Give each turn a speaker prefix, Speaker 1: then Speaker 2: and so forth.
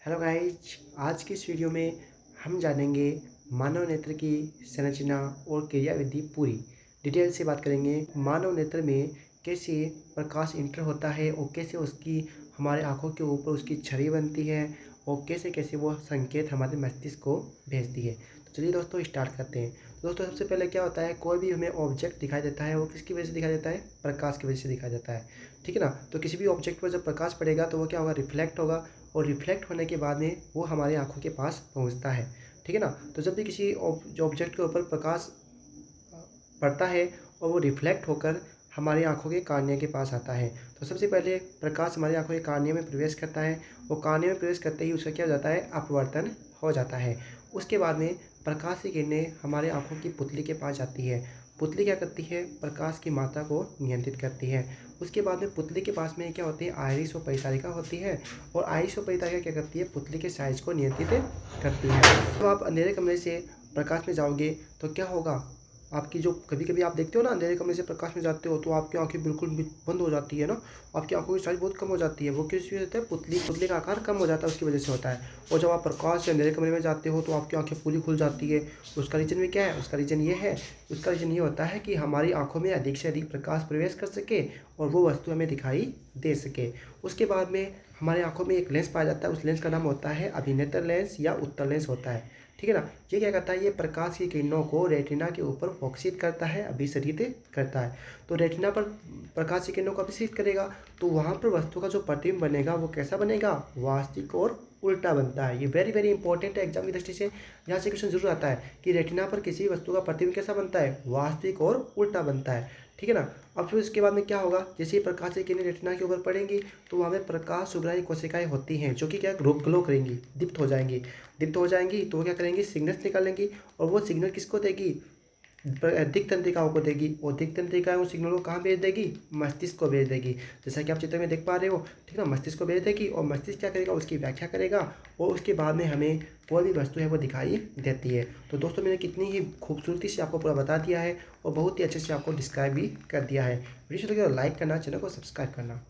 Speaker 1: Hello guys, आज की इस वीडियो में हम जानेंगे मानव नेत्र की संरचना और क्रियाविधि पूरी डिटेल से बात करेंगे। मानव नेत्र में कैसे प्रकाश इंटर होता है और कैसे उसकी हमारे आँखों के ऊपर उसकी छवि बनती है और कैसे कैसे वो संकेत हमारे मस्तिष्क को भेजती है। तो चलिए दोस्तों स्टार्ट करते हैं। दोस्तों सबसे पहले क्या होता है, कोई भी हमें ऑब्जेक्ट दिखाई देता है वो किसकी वजह से दिखाई देता है? प्रकाश की वजह से दिखाई देता है। ठीक है ना। तो किसी भी ऑब्जेक्ट पर जब प्रकाश पड़ेगा तो वो क्या होगा? रिफ्लेक्ट होगा और रिफ्लेक्ट होने के बाद में वो हमारी आँखों के पास पहुँचता है। ठीक है ना। तो जब भी किसी ऑब्जेक्ट के ऊपर प्रकाश पड़ता है और वो रिफ्लेक्ट होकर हमारी आँखों के कार्निया के पास आता है। तो सबसे पहले प्रकाश हमारी आँखों के कार्निया में प्रवेश करता है और कार्निया में प्रवेश करते ही उसका क्या हो जाता है? अपवर्तन हो जाता है। उसके बाद में प्रकाश की किरणें हमारे आँखों की पुतली के पास जाती है। पुतली क्या करती है? प्रकाश की मात्रा को नियंत्रित करती है। उसके बाद में पुतली के पास में क्या होती है? आइरिस और परिचारिका होती है और आइरिस और परिचारिका क्या करती है? पुतली के साइज को नियंत्रित करती है। तो आप अंधेरे कमरे से प्रकाश में जाओगे तो क्या होगा? आपकी जो कभी-कभी आप देखते हो ना, अंधेरे कमरे से प्रकाश में जाते हो तो आपकी आँखें बिल्कुल भी बंद हो जाती है ना, आपकी आँखों की साइज़ बहुत कम हो जाती है। वो किस वजह से होता है? पुतली का आकार कम हो जाता है, उसकी वजह से होता है। और जब आप प्रकाश से अंधेरे कमरे में जाते हो तो आपकी आँखें पूरी खुल जाती है। उसका रीज़न भी क्या है? उसका रीज़न ये है, उसका रीज़न ये होता है कि हमारी आँखों में अधिक से अधिक प्रकाश प्रवेश कर सके और वो वस्तु हमें दिखाई दे सके। उसके बाद में हमारी आँखों में एक लेंस पाया जाता है, उस लेंस का नाम होता है अभिनेत्र लेंस या उत्तल लेंस होता है। ठीक है ना। ये क्या करता है? ये प्रकाश की किरणों को रेटिना के ऊपर फोकसित करता है, अभिसरित करता है। तो रेटिना पर प्रकाश की किरणों को अभिसरित करेगा तो वहाँ पर वस्तु का जो प्रतिबिंब बनेगा वो कैसा बनेगा? वास्तविक और उल्टा बनता है। ये वेरी वेरी इंपॉर्टेंट है एग्जाम की दृष्टि से। यहाँ से क्वेश्चन जरूर आता है कि रेटिना पर किसी वस्तु का प्रतिबिंब कैसा बनता है? वास्तविक और उल्टा बनता है। ठीक है ना। अब फिर उसके बाद में क्या होगा? जैसे ही प्रकाश की किरणें रेटिना के ऊपर पड़ेंगी तो वहाँ में प्रकाश सुग्राही कोशिकाएं होती हैं जो कि क्या ग्लो करेंगी, दीप्त हो जाएंगी। दीप्त हो जाएंगी तो वो क्या करेंगी? सिग्नल्स निकालेंगी और वो सिग्नल किसको देगी? दिक् तंत्रिकाओं को देगी और दिक् तंत्रिकाएं उस सिग्नल को कहाँ भेज देगी? मस्तिष्क को भेज देगी। जैसा कि आप चित्र में देख पा रहे हो। ठीक है ना। मस्तिष्क को भेज देगी और मस्तिष्क क्या करेगा? उसकी व्याख्या करेगा और उसके बाद में हमें कोई भी वस्तु है वो दिखाई देती है। तो दोस्तों मैंने कितनी ही खूबसूरती से आपको पूरा बता दिया है और बहुत ही अच्छे से आपको डिस्क्राइब भी कर दिया है। वीडियो तो लाइक करना, चैनल को सब्सक्राइब करना।